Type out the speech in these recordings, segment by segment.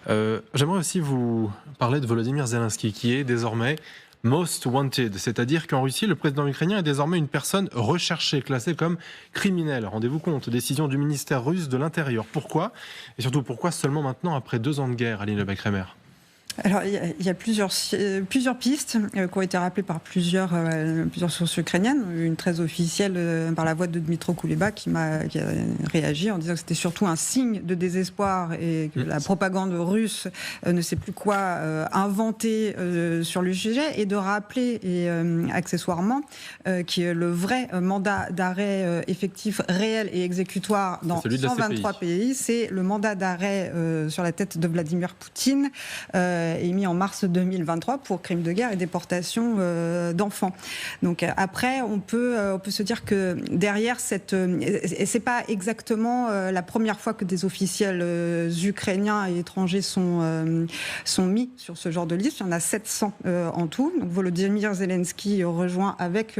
J'aimerais aussi vous parler de Volodymyr Zelensky, qui est désormais Most Wanted, c'est-à-dire qu'en Russie, le président ukrainien est désormais une personne recherchée, classée comme criminelle. Rendez-vous compte, décision du ministère russe de l'Intérieur. Pourquoi ? Et surtout, pourquoi seulement maintenant, après 2 ans de guerre, Aline Lebecq-Reimer ? Alors, il y a plusieurs pistes qui ont été rappelées par plusieurs sources ukrainiennes. Une très officielle par la voix de Dmytro Kuleba qui a réagi en disant que c'était surtout un signe de désespoir et que la propagande russe ne sait plus quoi inventer sur le sujet, et de rappeler accessoirement que le vrai mandat d'arrêt effectif, réel et exécutoire dans 123 pays, c'est le mandat d'arrêt sur la tête de Vladimir Poutine, émis en mars 2023 pour crimes de guerre et déportation d'enfants. Donc après, on peut se dire que derrière c'est pas exactement la première fois que des officiels ukrainiens et étrangers sont mis sur ce genre de liste. Il y en a 700 en tout. Donc Volodymyr Zelensky rejoint avec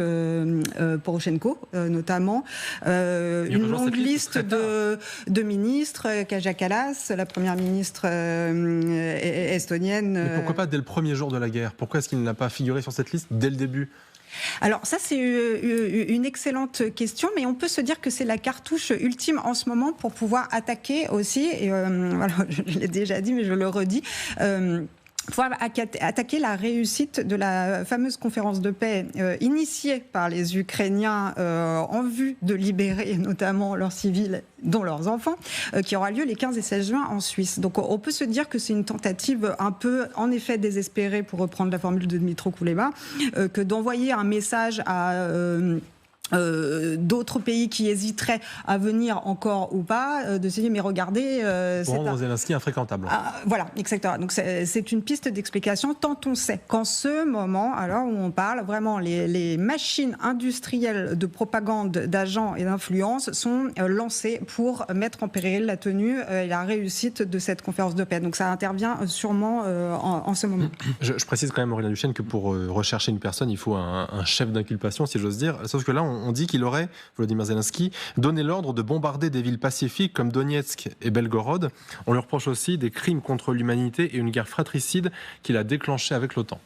Poroshenko notamment une longue liste de ministres, Kaja Kallas, la première ministre estonienne. Mais pourquoi pas dès le premier jour de la guerre ? Pourquoi est-ce qu'il n'a pas figuré sur cette liste dès le début ? Alors ça, c'est une excellente question, mais on peut se dire que c'est la cartouche ultime en ce moment pour pouvoir attaquer aussi, et voilà, je l'ai déjà dit mais je le redis, pouvoir attaquer la réussite de la fameuse conférence de paix initiée par les Ukrainiens en vue de libérer notamment leurs civils, dont leurs enfants, qui aura lieu les 15 et 16 juin en Suisse. Donc on peut se dire que c'est une tentative un peu, en effet, désespérée, pour reprendre la formule de Dmytro Kuleba, que d'envoyer un message à d'autres pays qui hésiteraient à venir encore ou pas, de se dire mais regardez, pour rendre Zelensky infréquentable. Voilà, exactement. Donc c'est une piste d'explication, tant on sait qu'en ce moment, alors où on parle, vraiment les machines industrielles de propagande d'agents et d'influence sont lancées pour mettre en péril la tenue et la réussite de cette conférence de paix. Donc ça intervient sûrement en ce moment. Je précise quand même, Aurélien Duchesne, que pour rechercher une personne, il faut un chef d'inculpation, si j'ose dire. Sauf que là, on dit qu'il aurait, Volodymyr Zelensky, donné l'ordre de bombarder des villes pacifiques comme Donetsk et Belgorod. On lui reproche aussi des crimes contre l'humanité et une guerre fratricide qu'il a déclenchée avec l'OTAN.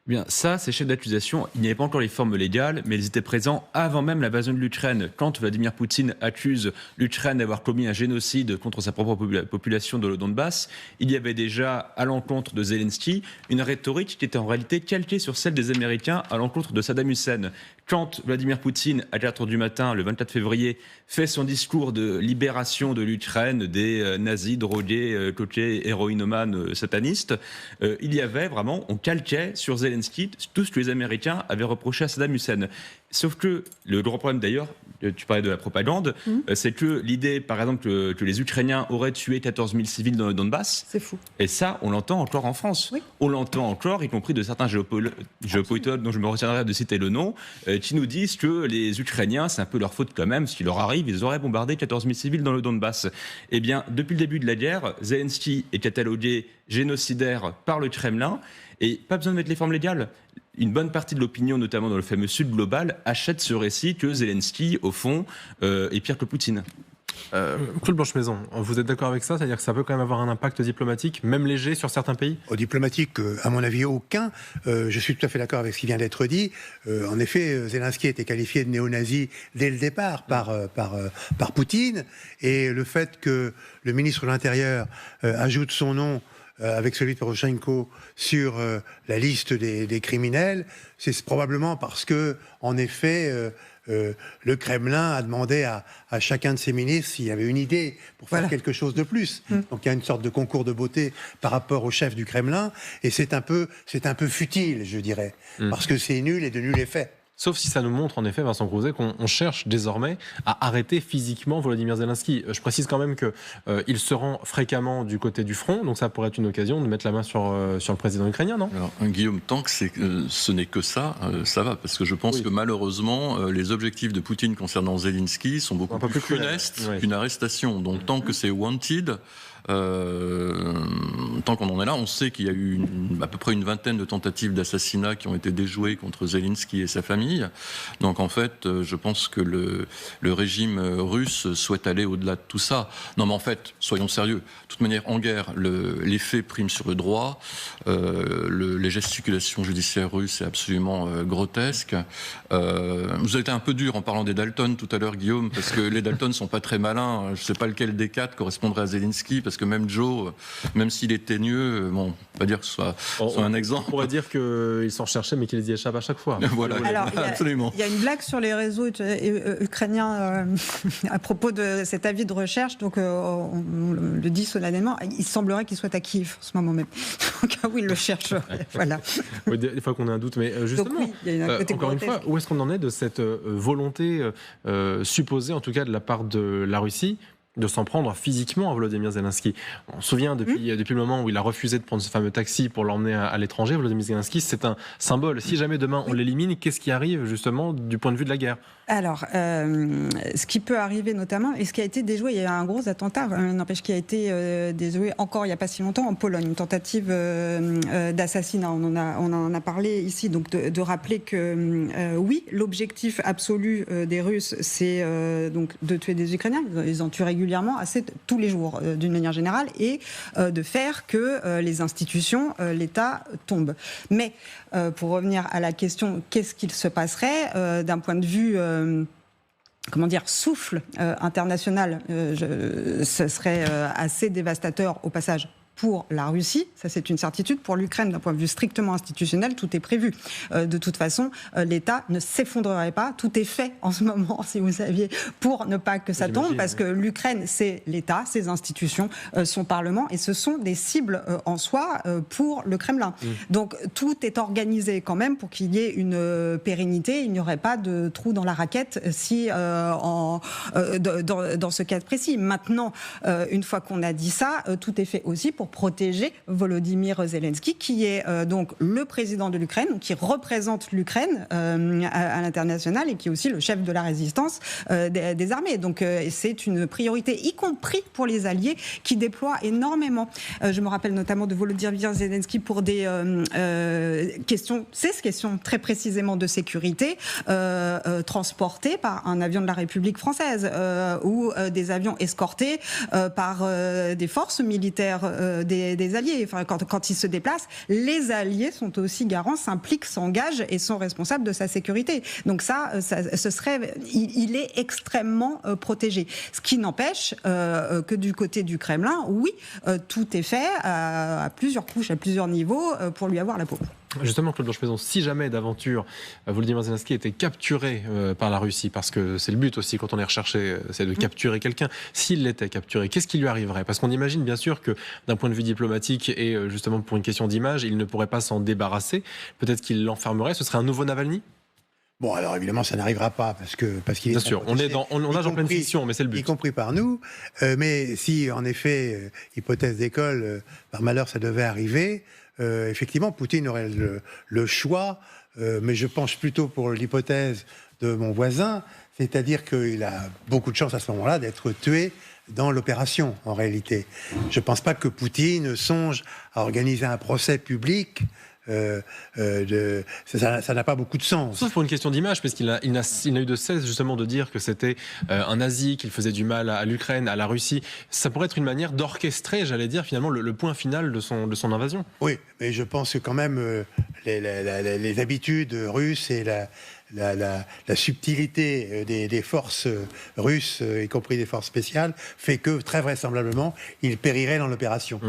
Bien, ça, ces chefs d'accusation, il n'y avait pas encore les formes légales, mais ils étaient présents avant même l'invasion de l'Ukraine. Quand Vladimir Poutine accuse l'Ukraine d'avoir commis un génocide contre sa propre population de le Donbass, il y avait déjà, à l'encontre de Zelensky, une rhétorique qui était en réalité calquée sur celle des Américains à l'encontre de Saddam Hussein. Quand Vladimir Poutine, à 4h du matin, le 24 février, fait son discours de libération de l'Ukraine des nazis, drogués, coquets, héroïnomanes, satanistes, il y avait vraiment, on calquait sur Zelensky tout ce que les Américains avaient reproché à Saddam Hussein. Sauf que le gros problème d'ailleurs, tu parlais de la propagande, c'est que l'idée, par exemple, que les Ukrainiens auraient tué 14 000 civils dans le Donbass, c'est fou. Et ça, on l'entend encore en France. Oui. On l'entend encore, y compris de certains géopolitologues dont je me retiendrai de citer le nom, qui nous disent que les Ukrainiens, c'est un peu leur faute quand même, ce qui leur arrive, ils auraient bombardé 14 000 civils dans le Donbass. Eh bien, depuis le début de la guerre, Zelensky est catalogué génocidaire par le Kremlin, et pas besoin de mettre les formes légales. Une bonne partie de l'opinion, notamment dans le fameux Sud global, achète ce récit que Zelensky, au fond, est pire que Poutine. Claude Blanche-Maison, vous êtes d'accord avec ça ? C'est-à-dire que ça peut quand même avoir un impact diplomatique, même léger, sur certains pays ? Diplomatique, à mon avis, aucun. Je suis tout à fait d'accord avec ce qui vient d'être dit. En effet, Zelensky a été qualifié de néo-nazi dès le départ par Poutine. Et le fait que le ministre de l'Intérieur ajoute son nom avec celui de Poroshenko sur la liste des criminels, c'est probablement parce que, en effet, le Kremlin a demandé à chacun de ses ministres s'il y avait une idée pour faire quelque chose de plus. Donc il y a une sorte de concours de beauté par rapport au chef du Kremlin, et c'est un peu futile, je dirais, parce que c'est nul et de nul effet. Sauf si ça nous montre, en effet, Vincent Crouzet, qu'on cherche désormais à arrêter physiquement Volodymyr Zelensky. Je précise quand même qu'il se rend fréquemment du côté du front, donc ça pourrait être une occasion de mettre la main sur le président ukrainien, non ? Alors, Guillaume, tant que ce n'est que ça, ça va, parce que je pense que malheureusement, les objectifs de Poutine concernant Zelensky sont beaucoup plus funestes qu'une arrestation. Donc tant que c'est wanted, tant qu'on en est là, on sait qu'il y a eu à peu près une vingtaine de tentatives d'assassinat qui ont été déjouées contre Zelensky et sa famille. Donc en fait, je pense que le régime russe souhaite aller au-delà de tout ça. Non mais en fait, soyons sérieux. De toute manière, en guerre, les faits priment sur le droit. Les gesticulations judiciaires russes, c'est absolument grotesque. Vous avez été un peu dur en parlant des Dalton tout à l'heure, Guillaume, parce que les Dalton sont pas très malins. Je ne sais pas lequel des quatre correspondrait à Zelensky, parce que même Joe, même s'il est teigneux, bon, on ne peut pas dire que ce soit un exemple. On pourrait dire qu'ils s'en cherchaient, mais qu'ils y échappent à chaque fois. Voilà, Alors, absolument. Il y a une blague sur les réseaux ukrainiens à propos de cet avis de recherche, donc on le dit solennellement, il semblerait qu'il soit à Kiev en ce moment même. Donc oui, il le cherche. Voilà. Oui, des fois qu'on a un doute, mais justement, donc, oui, il y a un côté encore une grotesque. fois, où est-ce qu'on en est de cette volonté supposée, en tout cas de la part de la Russie, de s'en prendre physiquement à Volodymyr Zelensky? On se souvient depuis le moment où il a refusé de prendre ce fameux taxi pour l'emmener à l'étranger, Volodymyr Zelensky, c'est un symbole. Si jamais demain on l'élimine, qu'est-ce qui arrive justement du point de vue de la guerre? Alors, ce qui peut arriver notamment, et ce qui a été déjoué, il y a un gros attentat, n'empêche, qui a été déjoué encore il n'y a pas si longtemps en Pologne, une tentative d'assassinat. On en a parlé ici, donc de rappeler que oui, l'objectif absolu des Russes, c'est donc de tuer des Ukrainiens. Ils en tuent régulièrement, assez tous les jours, d'une manière générale, et de faire que les institutions, l'État tombent. Mais pour revenir à la question, qu'est-ce qu'il se passerait d'un point de vue souffle international, ce serait assez dévastateur au passage pour la Russie, ça c'est une certitude. Pour l'Ukraine, d'un point de vue strictement institutionnel, tout est prévu. De toute façon, l'État ne s'effondrerait pas. Tout est fait en ce moment, si vous saviez, pour ne pas que ça tombe, parce que l'Ukraine, c'est l'État, ses institutions, son Parlement, et ce sont des cibles en soi pour le Kremlin. Donc tout est organisé quand même pour qu'il y ait une pérennité. Il n'y aurait pas de trou dans la raquette si dans ce cas précis. Maintenant, une fois qu'on a dit ça, tout est fait aussi pour protéger Volodymyr Zelensky, qui est donc le président de l'Ukraine, qui représente l'Ukraine à l'international et qui est aussi le chef de la résistance des armées. Donc c'est une priorité, y compris pour les alliés qui déploient énormément. Je me rappelle notamment de Volodymyr Zelensky pour des questions très précisément de sécurité, transportées par un avion de la République française ou des avions escortés par des forces militaires des alliés. Enfin, quand ils se déplacent, les alliés sont aussi garants, s'impliquent, s'engagent et sont responsables de sa sécurité. Donc il est extrêmement protégé. Ce qui n'empêche que du côté du Kremlin, oui, tout est fait à plusieurs couches, à plusieurs niveaux pour lui avoir la peau. Justement, Claude Blanche-Maison, si jamais d'aventure Volodymyr Zelensky était capturé par la Russie, parce que c'est le but aussi quand on est recherché, c'est de capturer quelqu'un, s'il l'était capturé, qu'est-ce qui lui arriverait? Parce qu'on imagine bien sûr que d'un point de vue diplomatique et justement pour une question d'image, il ne pourrait pas s'en débarrasser. Peut-être qu'il l'enfermerait, ce serait un nouveau Navalny? Bon, alors évidemment, ça n'arrivera pas parce qu'il est. Bien sûr, on nage en pleine fiction, mais c'est le but. Y compris par nous. Mais si, en effet, hypothèse d'école, par malheur, ça devait arriver, effectivement, Poutine aurait le choix, mais je penche plutôt pour l'hypothèse de mon voisin, c'est-à-dire qu'il a beaucoup de chance à ce moment-là d'être tué dans l'opération, en réalité. Je ne pense pas que Poutine songe à organiser un procès public. Ça n'a pas beaucoup de sens. Sauf pour une question d'image, parce qu'il n'a eu de cesse justement de dire que c'était un nazi, qu'il faisait du mal à l'Ukraine, à la Russie. Ça pourrait être une manière d'orchestrer, j'allais dire, finalement, le point final de son invasion. Oui, mais je pense que quand même les habitudes russes et la subtilité des forces russes, y compris des forces spéciales, fait que, très vraisemblablement, il périrait dans l'opération.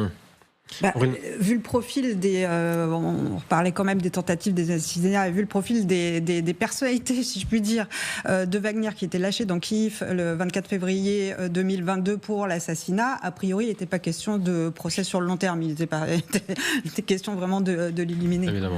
Vu le profil on parlait quand même des tentatives des assassinats, vu le profil des personnalités, si je puis dire, de Wagner qui étaient lâchées dans Kiev le 24 février 2022 pour l'assassinat, a priori, il n'était pas question de procès sur le long terme, il était question vraiment de l'éliminer. Évidemment.